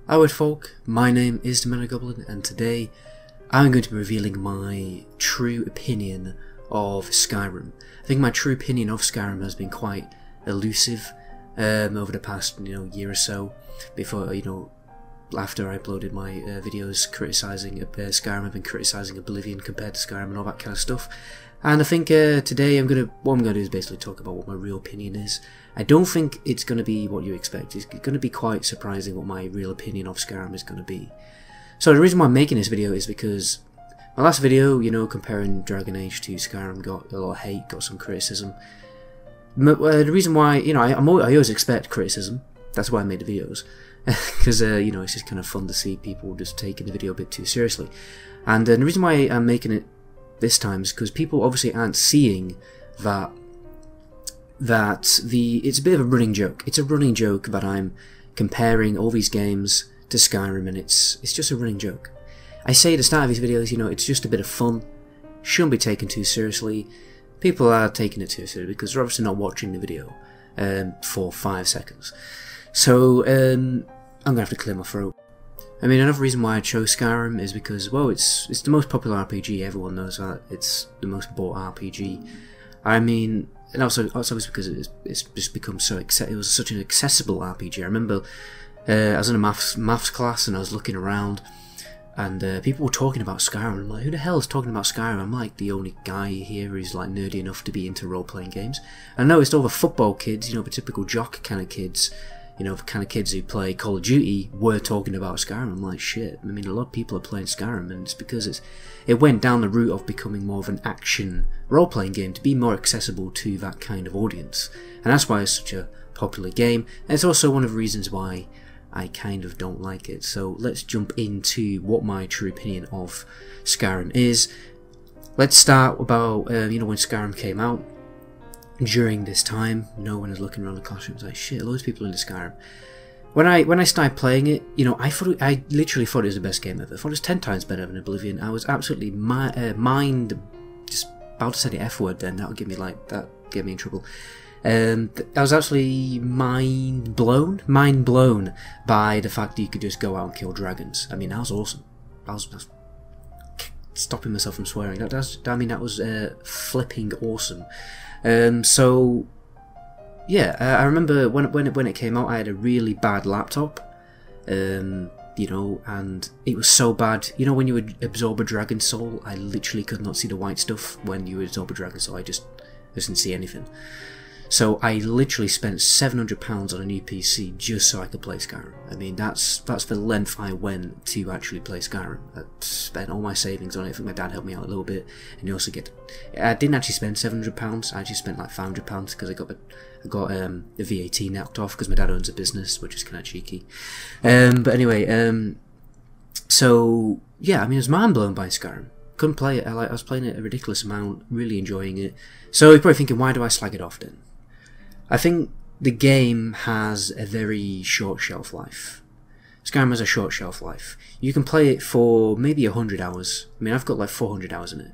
Howard folk, my name is the Mana Goblin, and today I'm going to be revealing my true opinion of Skyrim. I think my true opinion of Skyrim has been quite elusive over the past year or so. Before after I uploaded my videos criticising Skyrim, I've been criticising Oblivion compared to Skyrim and all that kind of stuff. And I think today what I'm going to do is basically talk about what my real opinion is. I don't think it's going to be what you expect. It's going to be quite surprising what my real opinion of Skyrim is going to be. So the reason why I'm making this video is because my last video, comparing Dragon Age to Skyrim, got a lot of hate, got some criticism. The reason why, I always expect criticism. That's why I made the videos. Because, it's just kind of fun to see people just taking the video a bit too seriously. And the reason why I'm making it this time is because people obviously aren't seeing that it's a bit of a running joke. It's a running joke that I'm comparing all these games to Skyrim, and it's just a running joke. I say at the start of these videos, it's just a bit of fun. Shouldn't be taken too seriously. People are taking it too seriously because they're obviously not watching the video for 5 seconds. So I'm gonna have to clear my throat. I mean, another reason why I chose Skyrim is because, well, it's the most popular RPG. Everyone knows that. It's the most bought RPG. I mean, and also because it's just become so it was such an accessible RPG. I remember I was in a maths class and I was looking around, and people were talking about Skyrim. I'm like, who the hell is talking about Skyrim? I'm like the only guy here who's like nerdy enough to be into role-playing games. And I noticed all the football kids, the typical jock kind of kids, the kind of kids who play Call of Duty were talking about Skyrim. I'm like, shit. I mean, a lot of people are playing Skyrim, and it's because it went down the route of becoming more of an action role-playing game to be more accessible to that kind of audience. And that's why it's such a popular game. And it's also one of the reasons why I kind of don't like it. So let's jump into what my true opinion of Skyrim is. Let's start about, when Skyrim came out. During this time, when I was looking around the classroom, I was like, shit, loads of people into Skyrim. When I started playing it, I literally thought it was the best game ever. I thought it was 10 times better than Oblivion. I was absolutely just about to say the F word then, that get me in trouble. I was absolutely mind blown by the fact that you could just go out and kill dragons. I mean, that was awesome. I was stopping myself from swearing. That was flipping awesome. So yeah, I remember when it came out, I had a really bad laptop, and it was so bad. When you would absorb a dragon soul, I literally could not see the white stuff when you would absorb a dragon soul. I just didn't see anything. So I literally spent £700 on a new PC just so I could play Skyrim. I mean, that's the length I went to actually play Skyrim. I spent all my savings on it. I think my dad helped me out a little bit, and you also I didn't actually spend £700. I actually spent like £500 because I got the VAT knocked off because my dad owns a business, which is kind of cheeky. But anyway, so yeah, I mean, I was mind blown by Skyrim. Couldn't play it. I was playing it a ridiculous amount, really enjoying it. So you're probably thinking, why do I slag it off then? I think the game has a very short shelf life. Skyrim has a short shelf life. You can play it for maybe 100 hours. I mean, I've got like 400 hours in it.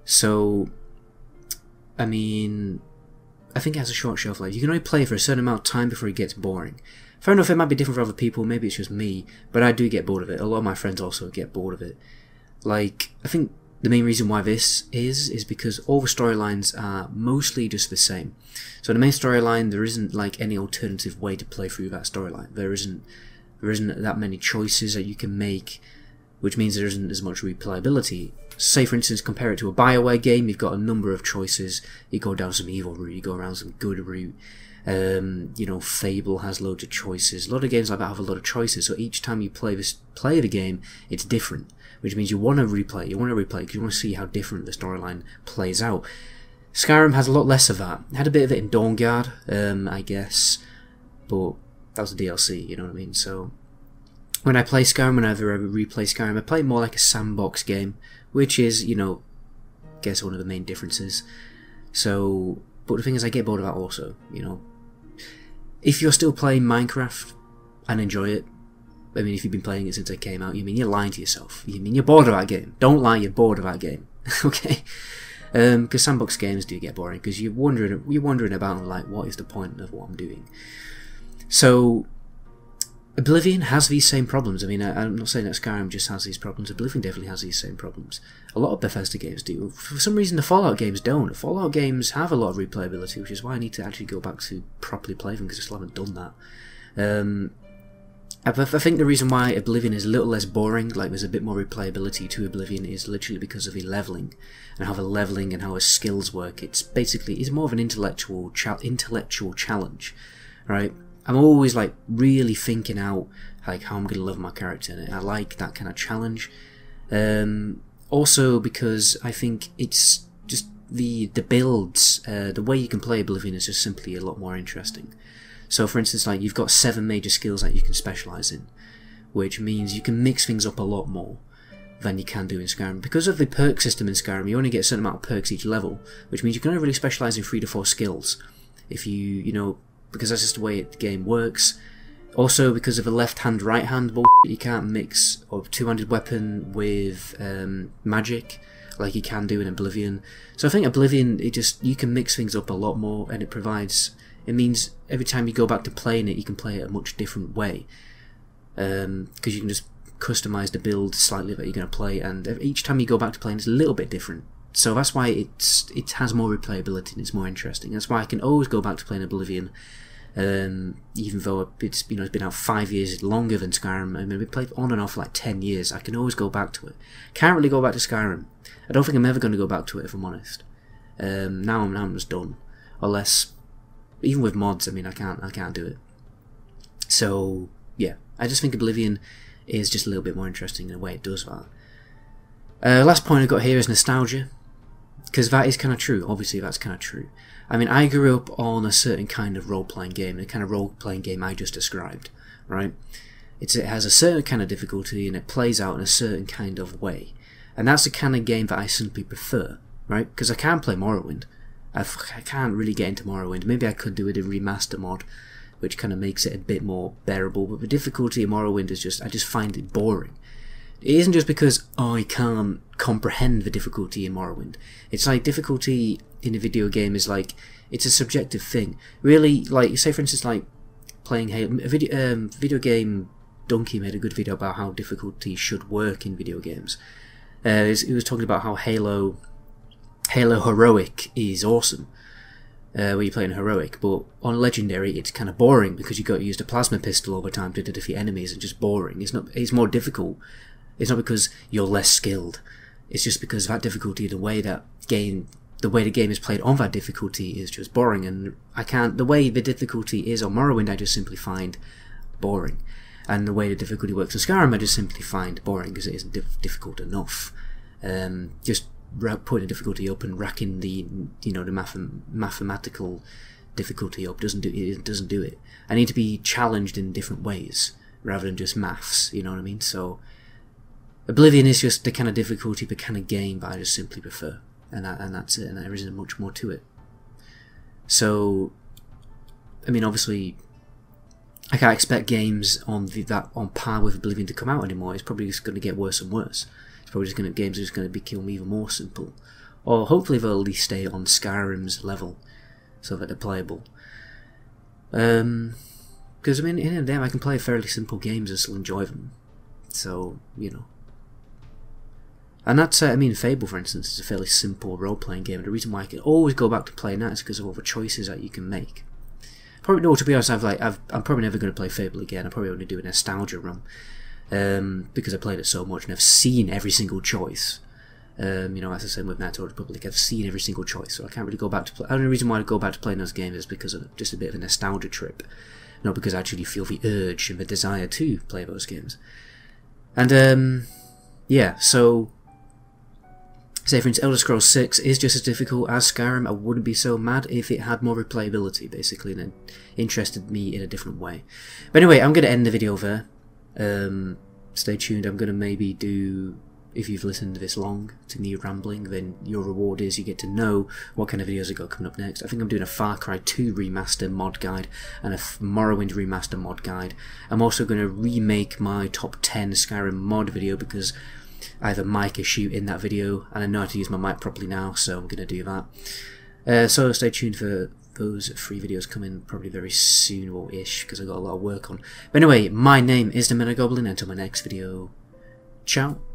So, I mean, I think it has a short shelf life. You can only play for a certain amount of time before it gets boring. Fair enough, it might be different for other people. Maybe it's just me. But I do get bored of it. A lot of my friends also get bored of it. Like, I think the main reason why this is because all the storylines are mostly just the same. So the main storyline, there isn't like any alternative way to play through that storyline. There isn't that many choices that you can make, which means there isn't as much replayability. Say for instance, compare it to a BioWare game, you've got a number of choices. You go down some evil route, you go around some good route. Fable has loads of choices. A lot of games like that have a lot of choices, so each time you play the game, it's different, which means you want to replay because you want to see how different the storyline plays out. Skyrim has a lot less of that. It had a bit of it in Dawnguard, I guess, but that was a DLC, you know what I mean? So when I play Skyrim, whenever I replay Skyrim, I play it more like a sandbox game, which is, I guess one of the main differences. So, but the thing is, I get bored of that also, If you're still playing Minecraft and enjoy it, I mean, if you've been playing it since it came out, you're lying to yourself. You're bored of that game. Don't lie, you're bored of that game. Okay? Because sandbox games do get boring, because you're wondering about, like, what is the point of what I'm doing? So Oblivion has these same problems. I mean, I'm not saying that Skyrim just has these problems. Oblivion definitely has these same problems. A lot of Bethesda games do. For some reason, the Fallout games don't. The Fallout games have a lot of replayability, which is why I need to actually go back to properly play them, because I still haven't done that. I think the reason why Oblivion is a little less boring, like there's a bit more replayability to Oblivion, is literally because of the leveling, and how the leveling and how the skills work. It's more of an intellectual challenge, right? I'm always like really thinking out like how I'm going to level my character, and I like that kind of challenge. Also because I think it's just the builds, the way you can play Oblivion is just simply a lot more interesting. So for instance, like you've got 7 major skills that you can specialise in, which means you can mix things up a lot more than you can do in Skyrim. Because of the perk system in Skyrim, you only get a certain amount of perks each level, which means you can only really specialise in 3 to 4 skills. If you know, because that's just the way the game works. Also, because of a left-hand, right-hand bullshit, you can't mix a two-handed weapon with magic like you can do in Oblivion. So I think Oblivion, you can mix things up a lot more, and it means every time you go back to playing it, you can play it a much different way. Because you can just customise the build slightly that you're going to play, and each time you go back to playing, it's a little bit different. So that's why it has more replayability and it's more interesting. That's why I can always go back to playing Oblivion, even though it's been out 5 years longer than Skyrim. I mean, we played on and off for like 10 years. I can always go back to it. Can't really go back to Skyrim. I don't think I'm ever going to go back to it, if I'm honest. Now I'm just done. Unless, even with mods, I mean, I can't do it. So yeah, I just think Oblivion is just a little bit more interesting in the way it does that. Last point I got here is nostalgia. Because that is kind of true. Obviously, that's kind of true. I mean, I grew up on a certain kind of role-playing game, the kind of role-playing game I just described, right? It has a certain kind of difficulty, and it plays out in a certain kind of way. And that's the kind of game that I simply prefer, right? Because I can't play Morrowind. I can't really get into Morrowind. Maybe I could do it in remaster mod, which kind of makes it a bit more bearable. But the difficulty in Morrowind is I just find it boring. It isn't just because I can't comprehend the difficulty in Morrowind. It's like difficulty in a video game is like, it's a subjective thing. Really, like, say for instance, like playing Halo, video game Donkey made a good video about how difficulty should work in video games. He was talking about how Halo Heroic is awesome, where you're playing Heroic, but on Legendary it's kind of boring because you got to use the plasma pistol all the time to defeat enemies, and just boring. It's more difficult. It's not because you're less skilled. It's just because of that difficulty, the way the game is played on that difficulty is just boring, and the way the difficulty is on Morrowind I just simply find boring. And the way the difficulty works in Skyrim I just simply find boring because it isn't difficult enough. Just putting the difficulty up and racking the mathematical difficulty up doesn't do it. I need to be challenged in different ways rather than just maths, you know what I mean? So Oblivion is just the kind of difficulty, the kind of game that I just simply prefer, and that's it, and there isn't much more to it. So, I mean, obviously, I can't expect games on par with Oblivion to come out anymore. It's probably just going to get worse and worse. It's probably just games are just going to become even more simple, or hopefully they'll at least stay on Skyrim's level, so that they're playable. Because I mean, in the end, I can play fairly simple games and still enjoy them. So you know. And that's, I mean, Fable, for instance, is a fairly simple role-playing game, and the reason why I can always go back to playing that is because of all the choices that you can make. Probably, no, to be honest, I'm probably never going to play Fable again. I'm probably only do a nostalgia run, because I played it so much and I've seen every single choice. You know, as I said with Knights of the Republic, I've seen every single choice, so I can't really go back to play. The only reason why I go back to playing those games is because of just a bit of a nostalgia trip, not because I actually feel the urge and the desire to play those games. And, yeah, so say for instance Elder Scrolls 6 is just as difficult as Skyrim. I wouldn't be so mad if it had more replayability, basically, and it interested me in a different way. But anyway, I'm going to end the video there. Stay tuned. I'm going to maybe do, if you've listened this long to me rambling, then your reward is you get to know what kind of videos I got coming up next. I think I'm doing a Far Cry 2 remaster mod guide and a Morrowind remaster mod guide. I'm also going to remake my top 10 Skyrim mod video because I have a mic issue in that video, and I know how to use my mic properly now, so I'm going to do that. So stay tuned for those free videos coming probably very soon or ish, because I got a lot of work on. But anyway, my name is the Meta Goblin. Until my next video, ciao.